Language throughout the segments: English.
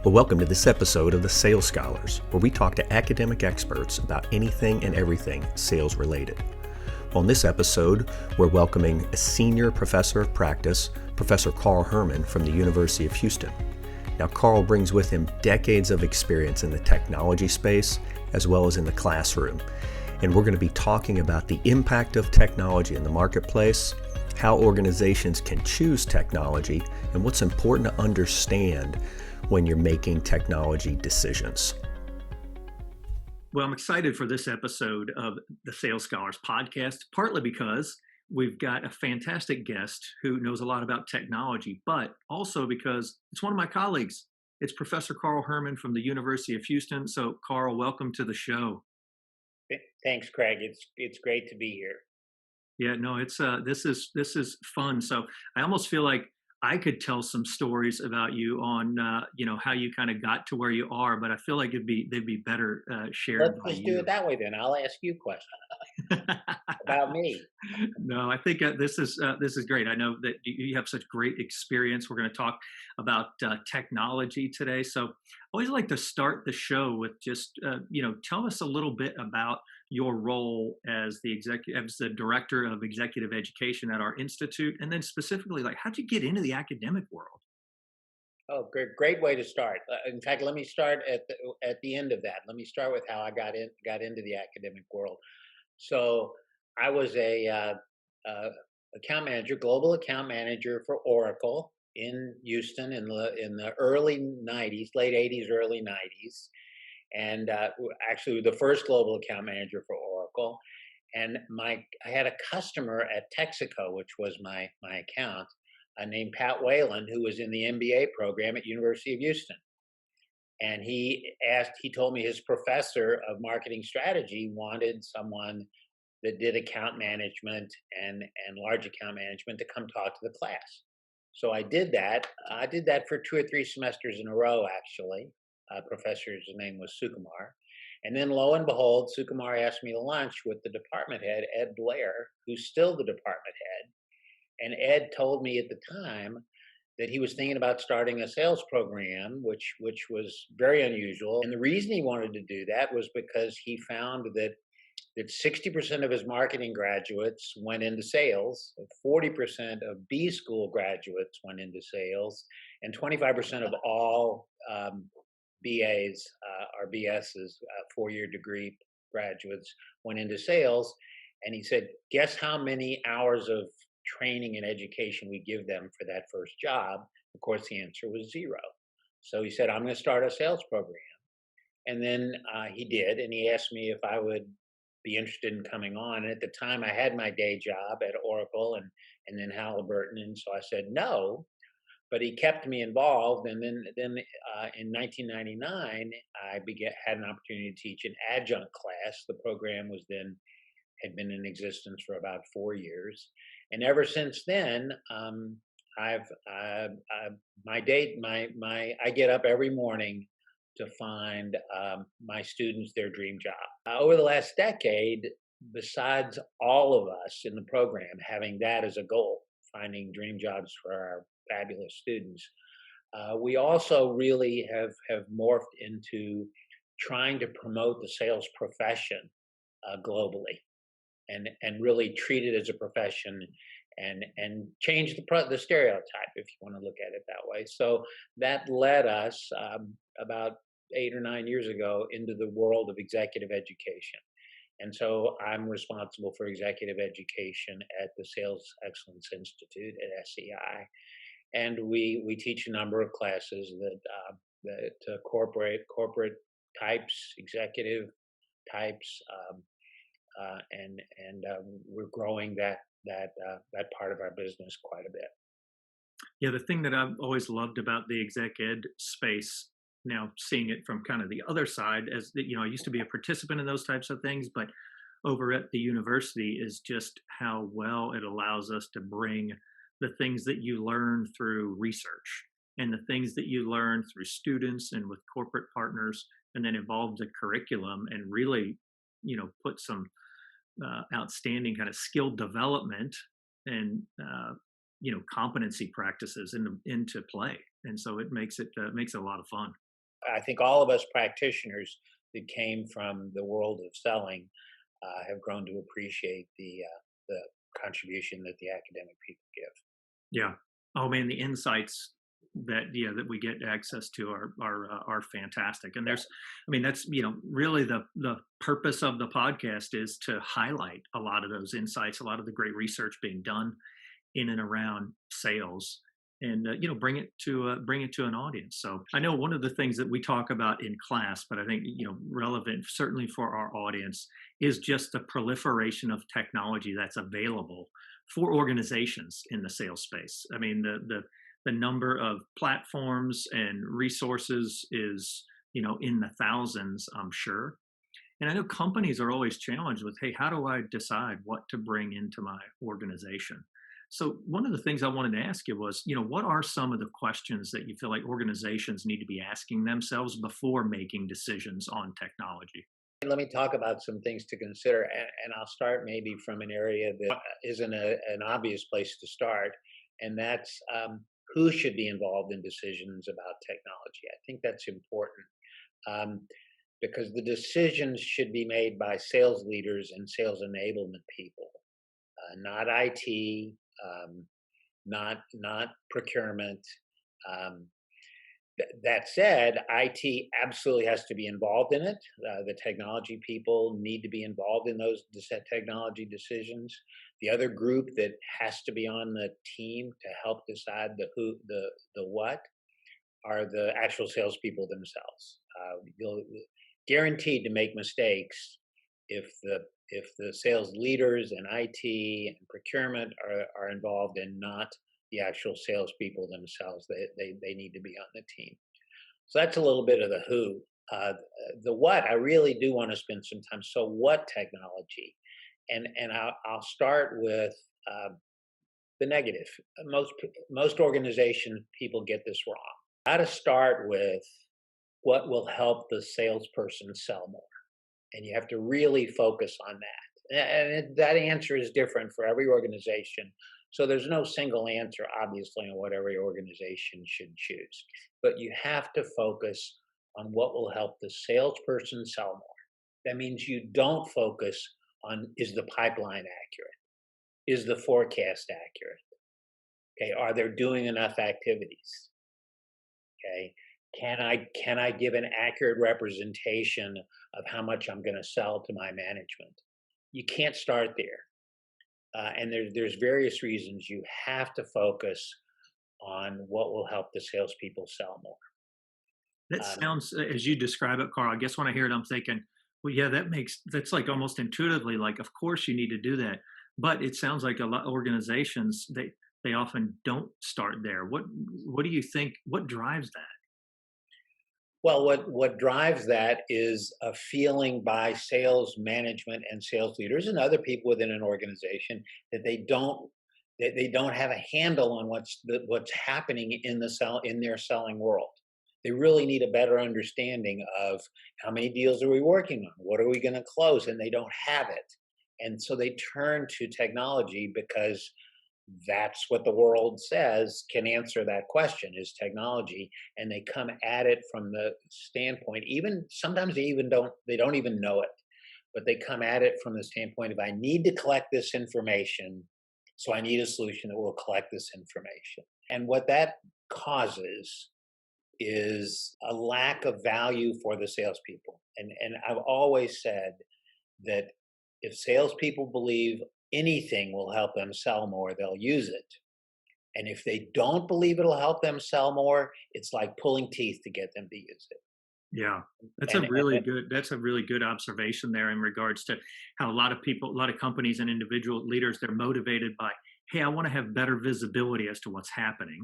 Well, welcome to this episode of the Sales Scholars, where we talk to academic experts about anything and everything sales related. On this episode, we're welcoming a senior professor of practice, Professor Herman from the University of Houston. Now, Carl brings with him decades of experience in the technology space as well as in the classroom. And we're going to be talking about the impact of technology in the marketplace, how organizations can choose technology, and what's important to understand when you're making technology decisions. Well, I'm excited for this episode of the Sales Scholars podcast, partly because we've got a fantastic guest who knows a lot about technology, but also because it's one of my colleagues. It's Professor Carl Herman from the University of Houston. So, Carl, welcome to the show. Thanks, Craig. It's great to be here. Yeah, no, it's this is fun. So I almost feel like I could tell some stories about you on how you kind of got to where you are, but I feel like they'd be better shared by Let's you. do it that way then. I'll ask you questions about me. No, I think this is great. I know that you have such great experience. We're going to talk about technology today. So I always like to start the show with just tell us a little bit about your role as the director of executive education at our institute, and then specifically, like, how'd you get into the academic world? Oh, great way to start. In fact, let me start at the end of that. Let me start with how I got into the academic world. So I was a account manager, global account manager for Oracle in Houston in the early '90s, late '80s, early '90s, and actually the first global account manager for Oracle. And I had a customer at Texaco, which was my account, named Pat Whalen, who was in the MBA program at University of Houston. And he told me his professor of marketing strategy wanted someone that did account management and large account management to come talk to the class. So I did that. I did that for 2 or 3 semesters in a row, actually. Professor's name was Sukumar. And then lo and behold, Sukumar asked me to lunch with the department head, Ed Blair, who's still the department head. And Ed told me at the time that he was thinking about starting a sales program, which was very unusual. And the reason he wanted to do that was because he found that 60% of his marketing graduates went into sales, 40% of B school graduates went into sales, and 25% of all BAs or BSs, 4-year degree graduates, went into sales. And he said, guess how many hours of training and education we give them for that first job? Of course, the answer was 0. So he said, I'm going to start a sales program. And then he did, and he asked me if I would be interested in coming on. And at the time, I had my day job at Oracle and then Halliburton, and so I said no. But he kept me involved, and then in 1999, I had an opportunity to teach an adjunct class. The program had been in existence for about 4 years, and ever since then, I get up every morning to find my students their dream job. Over the last decade, besides all of us in the program having that as a goal, finding dream jobs for our fabulous students, we also really have morphed into trying to promote the sales profession globally, and really treat it as a profession, and change the stereotype, if you want to look at it that way. So that led us about 8 or 9 years ago into the world of executive education. And so I'm responsible for executive education at the Sales Excellence Institute at SEI. And we teach a number of classes that corporate types, executive types, and we're growing that part of our business quite a bit. Yeah, the thing that I've always loved about the exec ed space, now seeing it from kind of the other side, as I used to be a participant in those types of things, but over at the university, is just how well it allows us to bring the things that you learn through research and the things that you learn through students and with corporate partners, and then evolve the curriculum and really, put some outstanding kind of skill development and competency practices into play. And so it makes it a lot of fun. I think all of us practitioners that came from the world of selling have grown to appreciate the contribution that the academic people give. Yeah. Oh man, the insights that we get access to are fantastic. And there's, I mean, that's really the purpose of the podcast is to highlight a lot of those insights, a lot of the great research being done in and around sales, and bring it to an audience. So I know one of the things that we talk about in class, but I think relevant certainly for our audience is just the proliferation of technology that's available for organizations in the sales space. I mean, the number of platforms and resources is in the thousands, I'm sure. And I know companies are always challenged with, hey, how do I decide what to bring into my organization? So one of the things I wanted to ask you was, what are some of the questions that you feel like organizations need to be asking themselves before making decisions on technology? Let me talk about some things to consider, and I'll start maybe from an area that isn't an obvious place to start, and that's who should be involved in decisions about technology. I think that's important um, because the decisions should be made by sales leaders and sales enablement people, not IT, not procurement. Um, that said, IT absolutely has to be involved in it. The technology people need to be involved in those technology decisions. The other group that has to be on the team to help decide the who, the what, are the actual salespeople themselves. You'll guaranteed to make mistakes if the sales leaders and IT and procurement are involved and not the actual salespeople themselves. They need to be on the team. So that's a little bit of the who. Uh, the what, I really do want to spend some time. So what technology? And I'll start with the negative. Most organization people get this wrong. Got to start with what will help the salesperson sell more, and you have to really focus on that. And that answer is different for every organization. So there's no single answer, obviously, on what every organization should choose. But you have to focus on what will help the salesperson sell more. That means you don't focus on, is the pipeline accurate? Is the forecast accurate? Okay, are they doing enough activities? Okay, can I give an accurate representation of how much I'm going to sell to my management? You can't start there. And there's various reasons you have to focus on what will help the salespeople sell more. That Um, sounds, as you describe it, Carl, I guess when I hear it, I'm thinking, well, yeah, that's like almost intuitively like, of course you need to do that. But it sounds like a lot of organizations, they often don't start there. What do you think, what drives that? well, what drives that is a feeling by sales management and sales leaders and other people within an organization that they don't have a handle on what's happening in their selling world. They really need a better understanding of how many deals are we working on, what are we going to close, and they don't have it. And so they turn to technology because that's what the world says can answer that question, is technology. And they come at it from the standpoint, even sometimes they don't even know it, but they come at it from the standpoint of, I need to collect this information, so I need a solution that will collect this information. And what that causes is a lack of value for the salespeople. And I've always said that if salespeople believe anything will help them sell more, they'll use it. And if they don't believe it'll help them sell more, it's like pulling teeth to get them to use it. Yeah, And that's a really good observation there in regards to how a lot of people, a lot of companies and individual leaders, they're motivated by, hey, I want to have better visibility as to what's happening.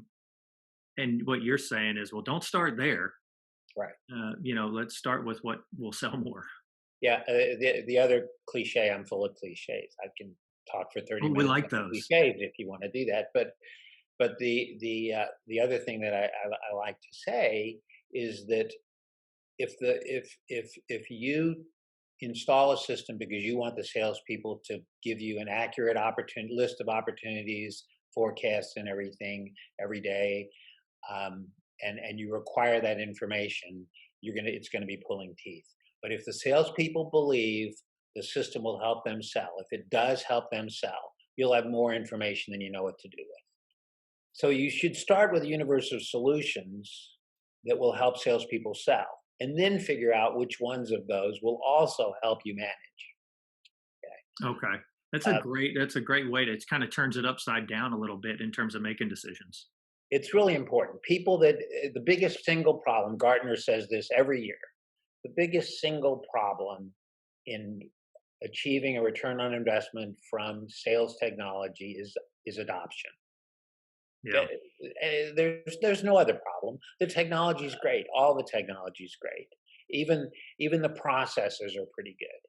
And what you're saying is, well, don't start there. right. Let's start with what will sell more. Yeah. The other cliche, I'm full of cliches. I can talk for 30 Oh, we minutes like on those. cliches if you want to do that. But the other thing that I like to say is that if you install a system because you want the salespeople to give you an accurate list of opportunities, forecasts, and everything every day, and you require that information, it's gonna be pulling teeth. But if the salespeople believe the system will help them sell, if it does help them sell, you'll have more information than you know what to do with. So you should start with a universe of solutions that will help salespeople sell, and then figure out which ones of those will also help you manage. Okay. Uh, That's a great way to, it kind of turns it upside down a little bit in terms of making decisions. it's really important. People that the biggest single problem, Gartner says this every year, the biggest single problem in achieving a return on investment from sales technology is adoption. Yeah. There's no other problem. The technology is great. All the technology is great. Even the processes are pretty good.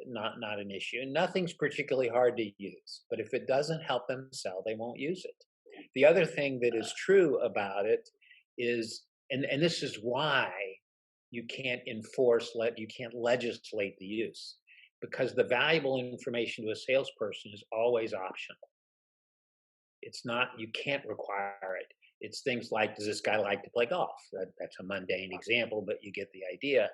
Not an issue. Nothing's particularly hard to use. But if it doesn't help them sell, they won't use it. The other thing that is true about it is, and this is why you can't you can't legislate the use, because the valuable information to a salesperson is always optional. It's not, you can't require it. It's things like, does this guy like to play golf? That's a mundane example, but you get the idea.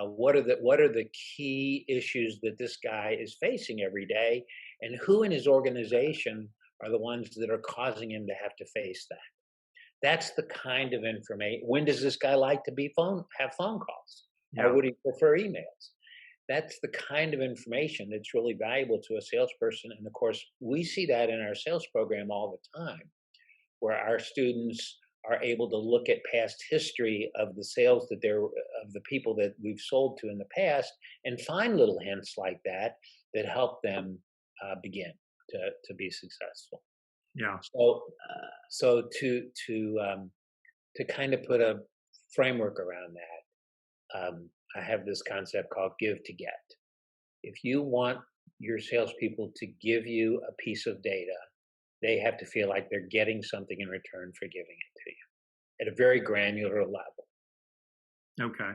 What are the key issues that this guy is facing every day, and who in his organization are the ones that are causing him to have to face that? That's the kind of information. When does this guy like to have phone calls, or Yeah. would he prefer emails? That's the kind of information that's really valuable to a salesperson. And of course, we see that in our sales program all the time, where our students are able to look at past history of the sales of the people that we've sold to in the past, and find little hints like that that help them begin to be successful. Yeah. So to kind of put a framework around that, I have this concept called give to get. If you want your salespeople to give you a piece of data, they have to feel like they're getting something in return for giving it to you at a very granular level. Okay.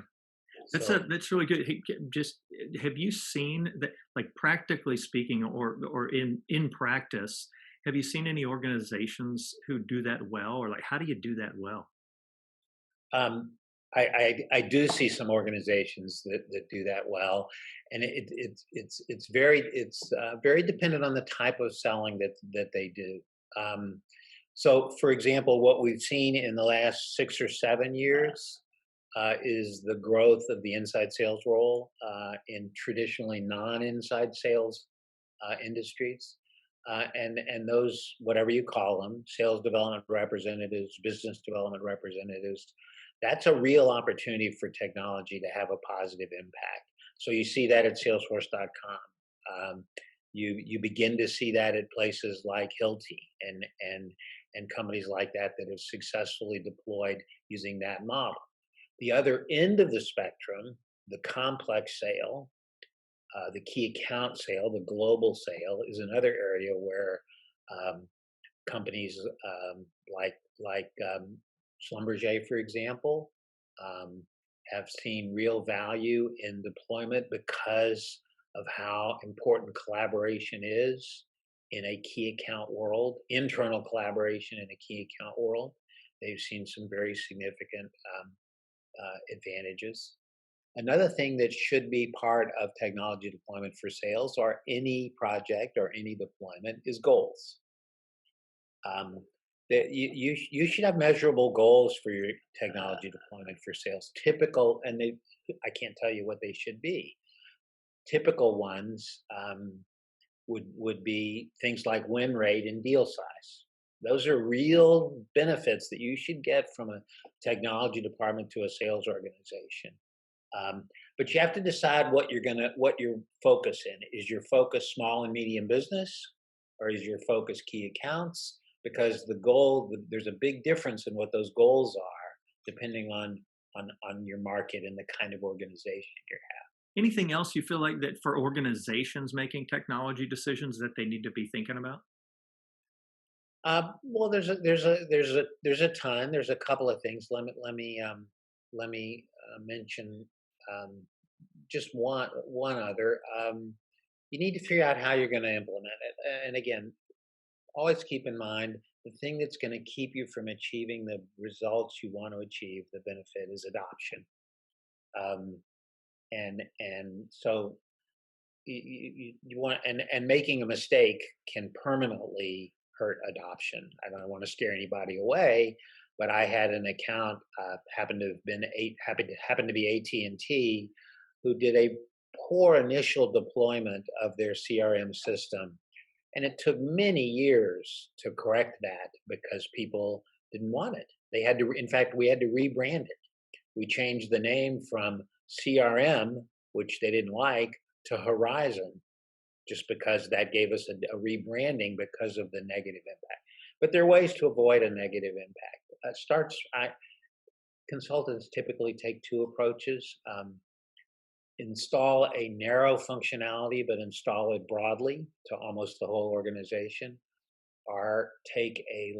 So That's really good. Hey, just have you seen that, like practically speaking, or in practice, have you seen any organizations who do that well, or like how do you do that well? um, I do see some organizations that do that well, and it's very dependent on the type of selling that they do. Um, so, for example, what we've seen in the last 6 or 7 years is the growth of the inside sales role in traditionally non-inside sales industries. And those, whatever you call them, sales development representatives, business development representatives, that's a real opportunity for technology to have a positive impact. So you see that at Salesforce.com. You begin to see that at places like Hilti and companies like that that have successfully deployed using that model. The other end of the spectrum, the complex sale, the key account sale, the global sale, is another area where um, companies like Schlumberger, for example, um, have seen real value in deployment because of how important collaboration is in a key account world, internal collaboration in a key account world. They've seen some very significant advantages. Another thing that should be part of technology deployment for sales, or any project or any deployment, is goals. Um, that you should have measurable goals for your technology deployment for sales. Typical, and I can't tell you what they should be. Typical ones would be things like win rate and deal size. Those are real benefits that you should get from a technology department to a sales organization. Um, but you have to decide what your focus in. Is your focus small and medium business, or is your focus key accounts? Because there's a big difference in what those goals are, depending on your market and the kind of organization you're. Anything else you feel like that for organizations making technology decisions that they need to be thinking about? Well, there's a ton. There's a couple of things. Let me mention um, just one other. You need to figure out how you're going to implement it. And again, always keep in mind the thing that's going to keep you from achieving the results you want to achieve, the benefit, is adoption. Um, and so you want, and making a mistake can permanently hurt adoption. I don't want to scare anybody away, but I had an account, happened to have been happened to be AT&T, who did a poor initial deployment of their CRM system, and it took many years to correct that because people didn't want it. They had to, in fact, we had to rebrand it. We changed the name from CRM, which they didn't like, to Horizon, just because that gave us a rebranding because of the negative impact. But there are ways to avoid a negative impact. Consultants typically take two approaches. Install a narrow functionality, but install it broadly to almost the whole organization, or take a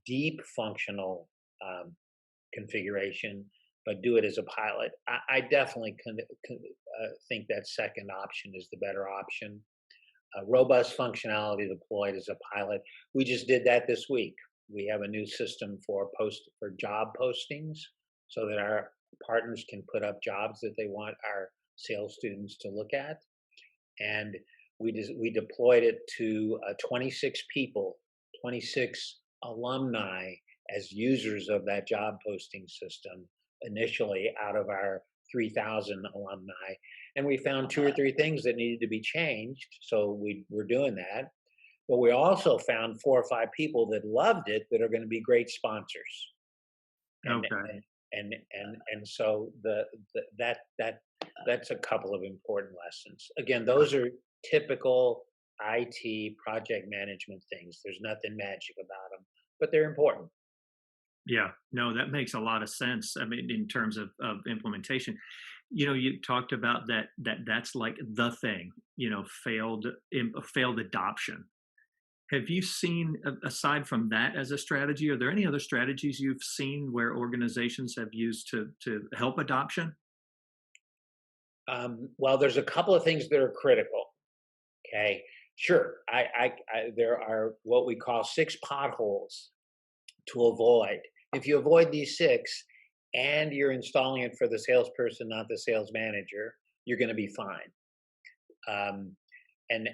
deep functional configuration, but do it as a pilot. I definitely think that second option is the better option. Robust functionality deployed as a pilot. We just did that this week. We have a new system for job postings, so that our partners can put up jobs that they want our sales students to look at. And we deployed it to 26 people, 26 alumni as users of that job posting system initially out of our 3,000 alumni. And we found two or three things that needed to be changed. So we're doing that. But we also found four or five people that loved it that are going to be great sponsors. And, Okay. and so that's a couple of important lessons. Again, those are typical IT project management things. There's nothing magic about them, but they're important. Yeah, no, that makes a lot of sense. I mean, in terms of implementation, you talked about that's like the thing, failed adoption. Have you seen, aside from that as a strategy, are there any other strategies you've seen where organizations have used to help adoption? Well, there's a couple of things that are critical. Okay, sure. There are what we call six potholes to avoid. If you avoid these six and you're installing it for the salesperson, not the sales manager, you're going to be fine. Um, and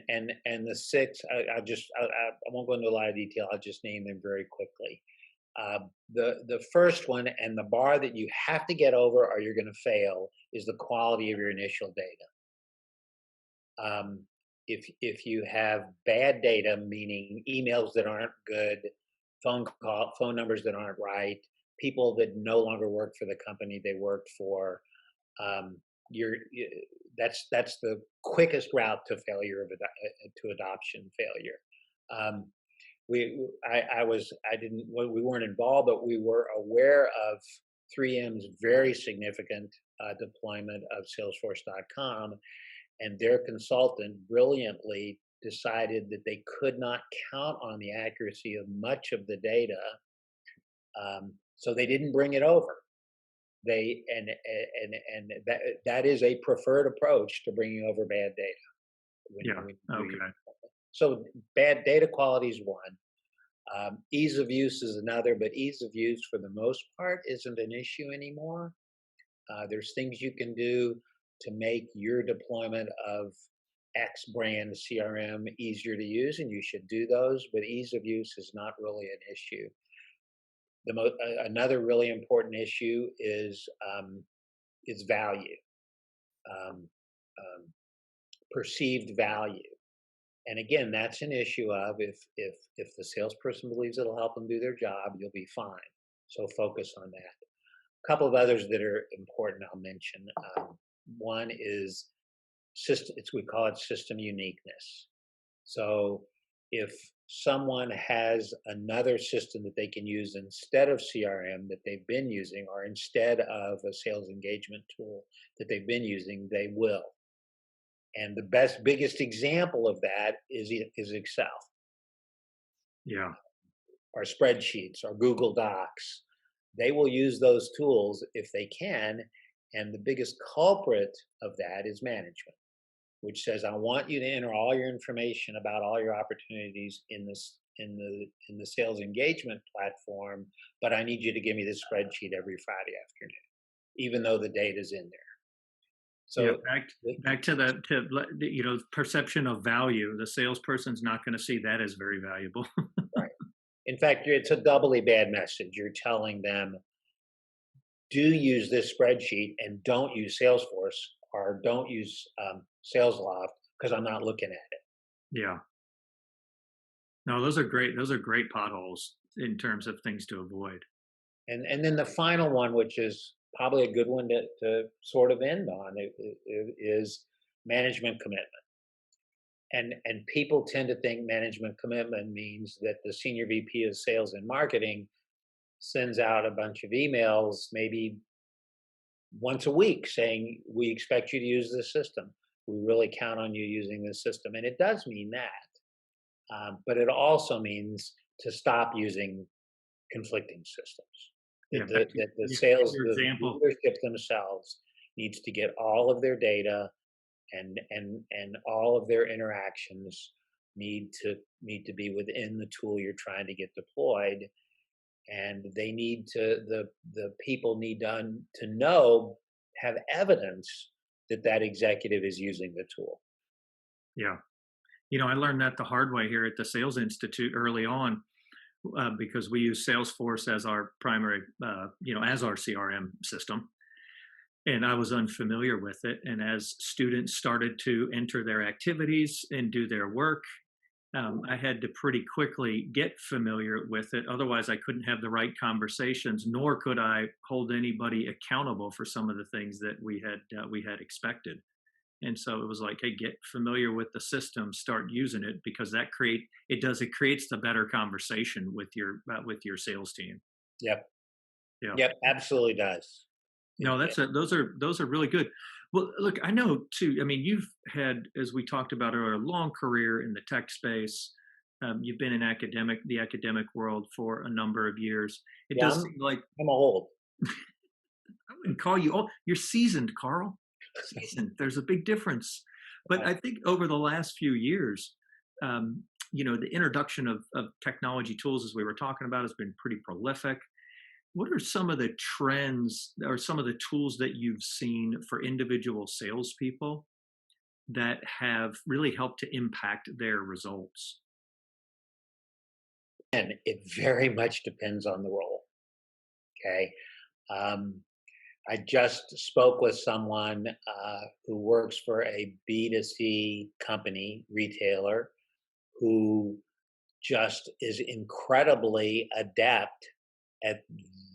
the six, I won't go into a lot of detail. I'll just name them very quickly. The first one, and the bar that you have to get over or you're going to fail, is the quality of your initial data. If you have bad data, meaning emails that aren't good, phone numbers that aren't right, people that no longer work for the company they worked for, um, that's the quickest route to failure to adoption failure. Um, we weren't involved, but we were aware of 3M's very significant deployment of Salesforce.com, and their consultant brilliantly decided that they could not count on the accuracy of much of the data, so they didn't bring it over. They and that is a preferred approach to bringing over bad data. Yeah. Okay. So bad data quality is one. Ease of use is another, but ease of use for the most part isn't an issue anymore. There's things you can do to make your deployment of X brand CRM easier to use, and you should do those, but ease of use is not really an issue. Another really important issue is value, um, perceived value. And again, that's an issue of if the salesperson believes it'll help them do their job, you'll be fine. So focus on that. A couple of others that are important I'll mention. One is we call it system uniqueness. So if someone has another system that they can use instead of CRM that they've been using, or instead of a sales engagement tool that they've been using, they will. And the biggest example of that is Excel, Yeah. or spreadsheets, or Google Docs. They will use those tools if they can. And the biggest culprit of that is management, which says, I want you to enter all your information about all your opportunities in in the sales engagement platform, but I need you to give me this spreadsheet every Friday afternoon, even though the data's in there. Yeah, So back to the perception of value. The salesperson's not going to see that as very valuable. right. In fact, it's a doubly bad message. You're telling them, do use this spreadsheet and don't use Salesforce or don't use SalesLoft because I'm not looking at it. Yeah. No, those are great. Those are great potholes in terms of things to avoid. And then the final one, which is probably a good one to sort of end on, is management commitment. And people tend to think management commitment means that the senior VP of sales and marketing sends out a bunch of emails, maybe once a week, saying we expect you to use this system. We really count on you using this system, and it does mean that. But it also means to stop using conflicting systems. Yeah, That the back to sales, your the example. leadership themselves needs to get all of their data and all of their interactions need to be within the tool you're trying to get deployed, and they need to the people need to know, have evidence that that executive is using the tool. Yeah. I learned that the hard way here at the Sales Institute early on, because we use Salesforce as our primary, as our CRM system. And I was unfamiliar with it. And as students started to enter their activities and do their work, I had to pretty quickly get familiar with it. Otherwise, I couldn't have the right conversations, nor could I hold anybody accountable for some of the things that we had expected. And so it was like, hey, get familiar with the system, start using it, because it creates the better conversation with your sales team. Yep. Yeah. Yep, absolutely does. No, those are really good. Well, look, I know too. I mean, you've had, as we talked about earlier, a long career in the tech space. You've been in the academic world for a number of years. It Yeah, does seem like I'm old. I wouldn't call you old. You're seasoned, Carl. Seasoned. There's a big difference. But I think over the last few years, the introduction of technology tools, as we were talking about, has been pretty prolific. What are some of the trends or some of the tools that you've seen for individual salespeople that have really helped to impact their results? And it very much depends on the role. Okay. Um, I just spoke with someone who works for a B2C company, retailer, who just is incredibly adept at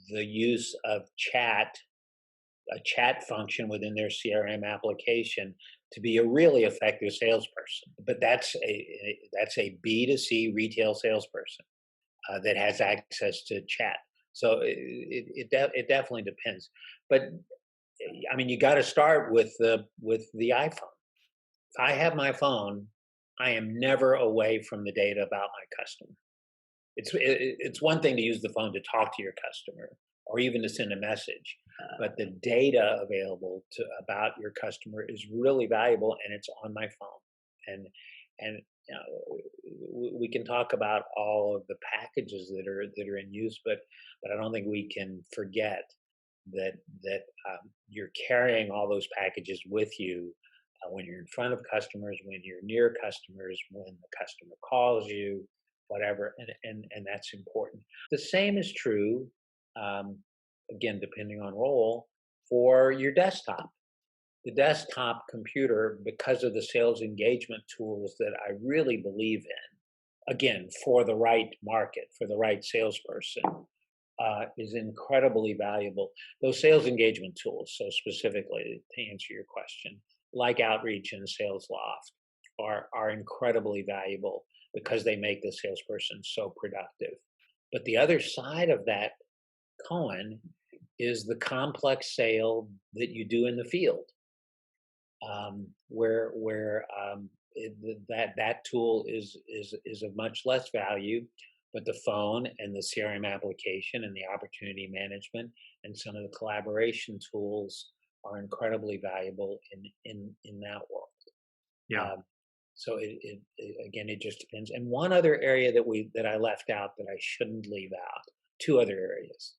the use of a chat function within their CRM application to be a really effective salesperson. But that's a B2C retail salesperson that has access to chat. So it definitely depends. But I mean, you got to start with the iPhone. If I have my phone, I am never away from the data about my customer. It's one thing to use the phone to talk to your customer or even to send a message, but the data available about your customer is really valuable, and it's on my phone. And we can talk about all of the packages that are in use, but I don't think we can forget that you're carrying all those packages with you when you're in front of customers, when you're near customers, when the customer calls you, whatever, and that's important. The same is true, again, depending on role, for your desktop. The desktop computer, because of the sales engagement tools that I really believe in, again, for the right market, for the right salesperson, is incredibly valuable. Those sales engagement tools, so specifically to answer your question, like Outreach and SalesLoft, are incredibly valuable because they make the salesperson so productive. But the other side of that coin is the complex sale that you do in the field, that tool is of much less value, but the phone and the CRM application and the opportunity management and some of the collaboration tools are incredibly valuable in that world. Yeah. Um, So again, it just depends. And one other area that I left out that I shouldn't leave out, two other areas,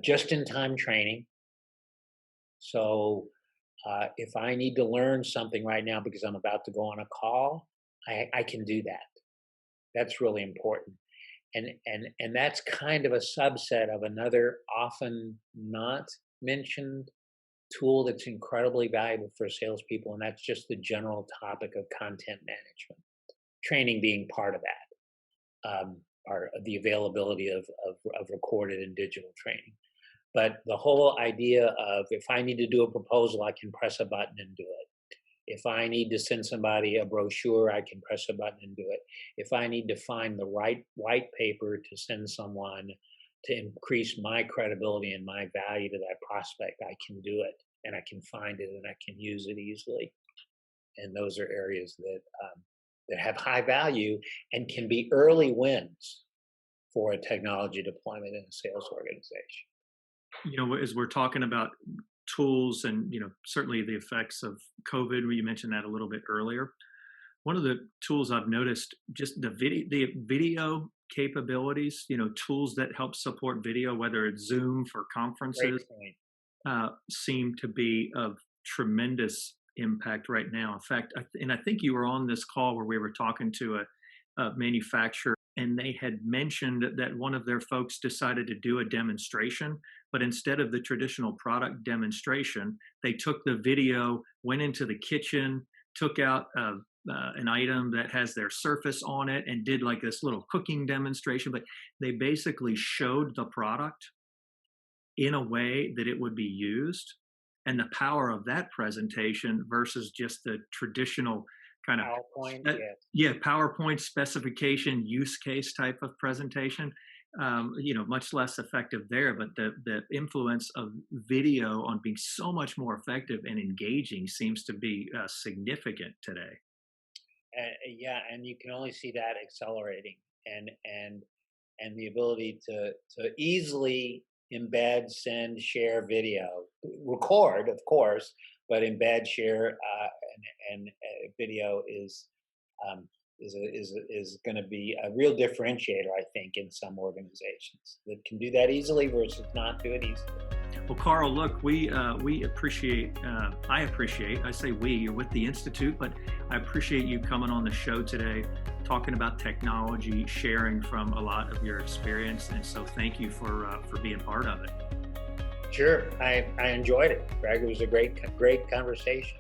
just-in-time training. So if I need to learn something right now because I'm about to go on a call, I can do that. That's really important. And that's kind of a subset of another often not mentioned tool that's incredibly valuable for salespeople, and that's just the general topic of content management. Training being part of that, or the availability of recorded and digital training. But the whole idea of if I need to do a proposal, I can press a button and do it. If I need to send somebody a brochure, I can press a button and do it. If I need to find the right white paper to send someone to increase my credibility and my value to that prospect, I can do it, and I can find it, and I can use it easily. And those are areas that have high value and can be early wins for a technology deployment in a sales organization. As we're talking about tools and, certainly the effects of COVID, where you mentioned that a little bit earlier, one of the tools I've noticed, just the video capabilities, tools that help support video, whether it's Zoom for conferences, seem to be of tremendous impact right now. In fact, I think you were on this call where we were talking to a manufacturer, and they had mentioned that one of their folks decided to do a demonstration, but instead of the traditional product demonstration, they took the video, went into the kitchen, took out an item that has their surface on it, and did like this little cooking demonstration. But they basically showed the product in a way that it would be used, and the power of that presentation versus just the traditional kind of PowerPoint specification use case type of presentation, much less effective there. But the influence of video on being so much more effective and engaging seems to be significant today. And you can only see that accelerating, and the ability to easily embed, send, share video, record, of course, but embed, share, and video is going to be a real differentiator, I think, in some organizations that can do that easily versus not do it easily. Well, Carl, look, we appreciate, I say we, you're with the Institute, but I appreciate you coming on the show today, talking about technology, sharing from a lot of your experience. And so thank you for being part of it. Sure. I enjoyed it, Greg. It was a great conversation.